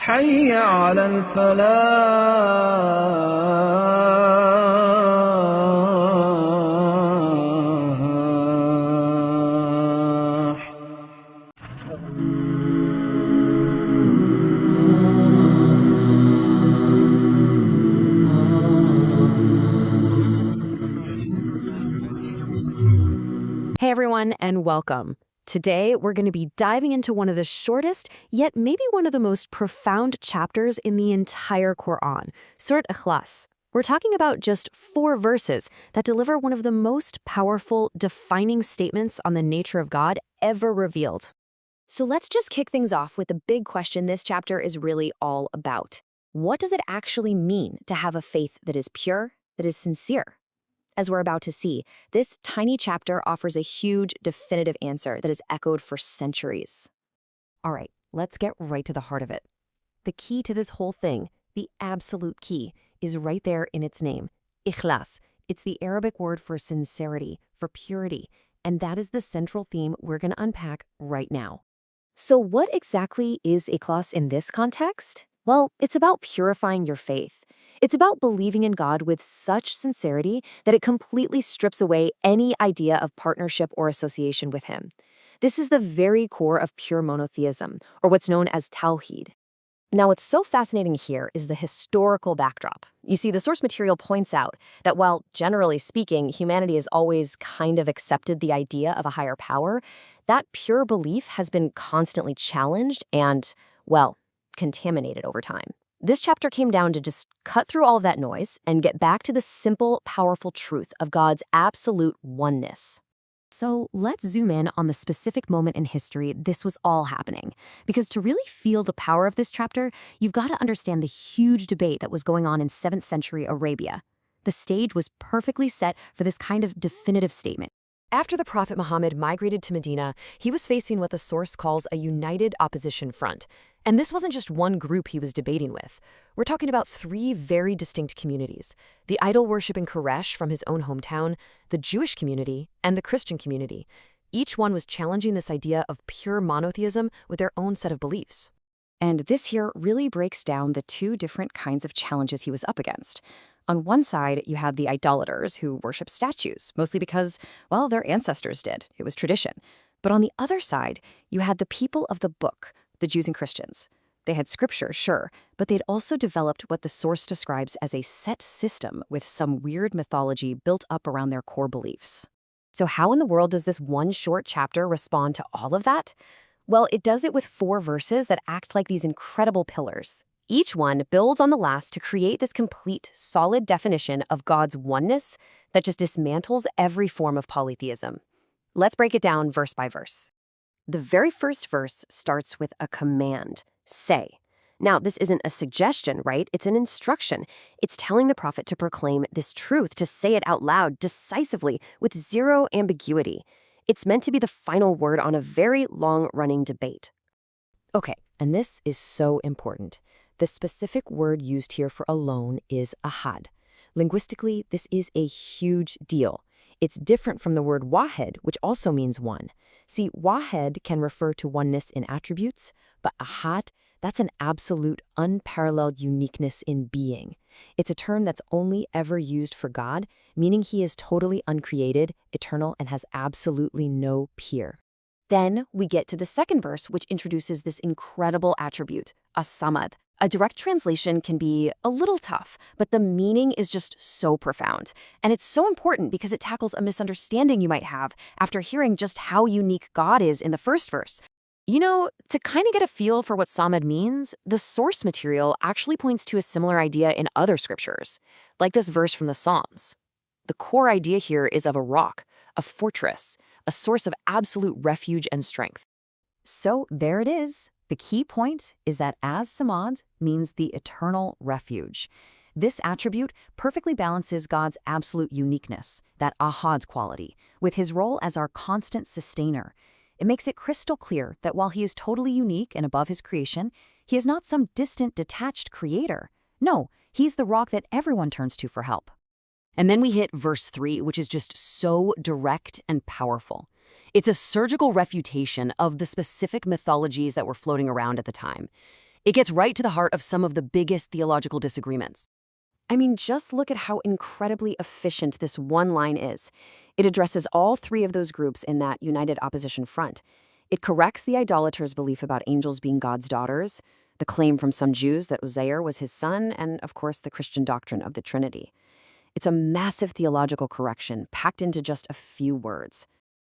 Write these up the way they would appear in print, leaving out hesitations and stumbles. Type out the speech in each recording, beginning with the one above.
حي على الفلاح. Hey everyone, and welcome. Today, we're going to be diving into one of the shortest, yet maybe one of the most profound chapters in the entire Quran, Surah Ikhlas. We're talking about just 4 verses that deliver one of the most powerful, defining statements on the nature of God ever revealed. So let's just kick things off with the big question this chapter is really all about. What does it actually mean to have a faith that is pure, that is sincere? As we're about to see, this tiny chapter offers a huge, definitive answer that is echoed for centuries. All right, let's get right to the heart of it. The key to this whole thing, the absolute key, is right there in its name, Ikhlas. It's the Arabic word for sincerity, for purity, and that is the central theme we're going to unpack right now. So what exactly is Ikhlas in this context? Well, it's about purifying your faith. It's about believing in God with such sincerity that it completely strips away any idea of partnership or association with Him. This is the very core of pure monotheism, or what's known as Tawheed. Now, what's so fascinating here is the historical backdrop. You see, the source material points out that while, generally speaking, humanity has always kind of accepted the idea of a higher power, that pure belief has been constantly challenged and, well, contaminated over time. This chapter came down to just cut through all of that noise and get back to the simple, powerful truth of God's absolute oneness. So let's zoom in on the specific moment in history this was all happening. Because to really feel the power of this chapter, you've got to understand the huge debate that was going on in 7th century Arabia. The stage was perfectly set for this kind of definitive statement. After the Prophet Muhammad migrated to Medina, he was facing what the source calls a united opposition front. And this wasn't just one group he was debating with. We're talking about 3 very distinct communities: the idol-worshipping Quraysh from his own hometown, the Jewish community, and the Christian community. Each one was challenging this idea of pure monotheism with their own set of beliefs. And this here really breaks down the 2 different kinds of challenges he was up against. On one side, you had the idolaters who worship statues, mostly because, well, their ancestors did. It was tradition. But on the other side, you had the people of the book, the Jews and Christians. They had scripture, sure, but they'd also developed what the source describes as a set system with some weird mythology built up around their core beliefs. So how in the world does this one short chapter respond to all of that? Well, it does it with 4 verses that act like these incredible pillars. Each one builds on the last to create this complete, solid definition of God's oneness that just dismantles every form of polytheism. Let's break it down verse by verse. The very first verse starts with a command, say. Now, this isn't a suggestion, right? It's an instruction. It's telling the prophet to proclaim this truth, to say it out loud, decisively, with 0 ambiguity. It's meant to be the final word on a very long-running debate. Okay, and this is so important. The specific word used here for alone is ahad. Linguistically, this is a huge deal. It's different from the word wahed, which also means one. See, wahed can refer to oneness in attributes, but ahad, that's an absolute, unparalleled uniqueness in being. It's a term that's only ever used for God, meaning He is totally uncreated, eternal, and has absolutely no peer. Then we get to the second verse, which introduces this incredible attribute, as-samad. A direct translation can be a little tough, but the meaning is just so profound. And it's so important because it tackles a misunderstanding you might have after hearing just how unique God is in the first verse. You know, to kind of get a feel for what samad means, the source material actually points to a similar idea in other scriptures, like this verse from the Psalms. The core idea here is of a rock, a fortress, a source of absolute refuge and strength. So there it is. The key point is that as-samad means the eternal refuge. This attribute perfectly balances God's absolute uniqueness, that ahad quality, with His role as our constant sustainer. It makes it crystal clear that while He is totally unique and above His creation, He is not some distant, detached creator. No, He's the rock that everyone turns to for help. And then we hit verse 3, which is just so direct and powerful. It's a surgical refutation of the specific mythologies that were floating around at the time. It gets right to the heart of some of the biggest theological disagreements. I mean, just look at how incredibly efficient this one line is. It addresses all three of those groups in that united opposition front. It corrects the idolaters' belief about angels being God's daughters, the claim from some Jews that Uzair was his son, and, of course, the Christian doctrine of the Trinity. It's a massive theological correction packed into just a few words.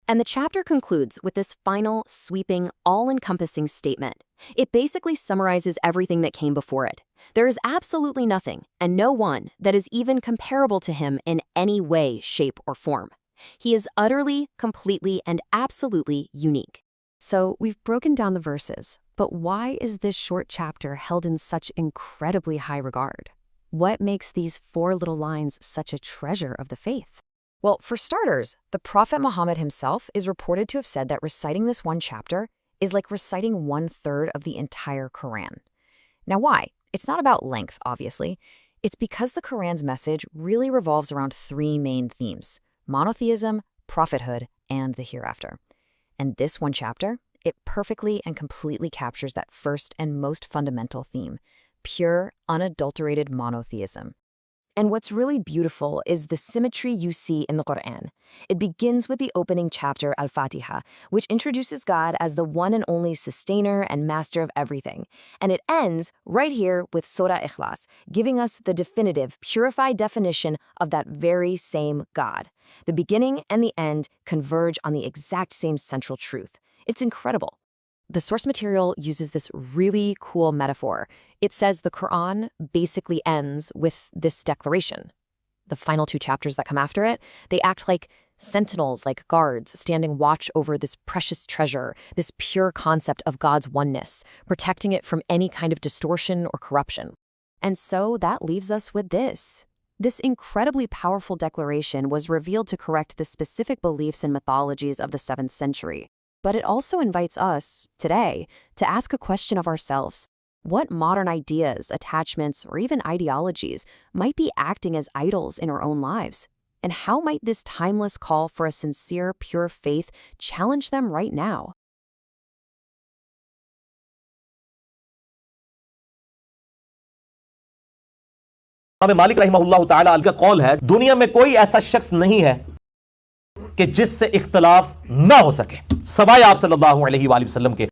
And the chapter concludes with this final, sweeping, all-encompassing statement. It basically summarizes everything that came before it. There is absolutely nothing, and no one, that is even comparable to him in any way, shape, or form. He is utterly, completely, and absolutely unique. So we've broken down the verses, but why is this short chapter held in such incredibly high regard? What makes these 4 little lines such a treasure of the faith? Well, for starters, the Prophet Muhammad himself is reported to have said that reciting this one chapter is like reciting 1/3 of the entire Quran. Now why? It's not about length, obviously. It's because the Quran's message really revolves around 3 main themes: monotheism, prophethood, and the hereafter. And this one chapter, it perfectly and completely captures that first and most fundamental theme: pure, unadulterated monotheism. And what's really beautiful is the symmetry you see in the Quran. It begins with the opening chapter, Al-Fatiha, which introduces God as the one and only sustainer and master of everything. And it ends right here with Surah Ikhlas, giving us the definitive, purified definition of that very same God. The beginning and the end converge on the exact same central truth. It's incredible. The source material uses this really cool metaphor. It says the Quran basically ends with this declaration. The final 2 chapters that come after it, they act like sentinels, like guards, standing watch over this precious treasure, this pure concept of God's oneness, protecting it from any kind of distortion or corruption. And so that leaves us with this. This incredibly powerful declaration was revealed to correct the specific beliefs and mythologies of the 7th century. But it also invites us, today, to ask a question of ourselves. What modern ideas, attachments, or even ideologies might be acting as idols in our own lives? And how might this timeless call for a sincere, pure faith challenge them right now? इमाम मालिक रहमहुल्लाह ताला का कौल है, दुनिया में कोई ऐसा शख्स नहीं है कि जिससे इख्तिलाफ ना हो सके, सवाए आप सल्लल्लाहु अलैहि वसल्लम के।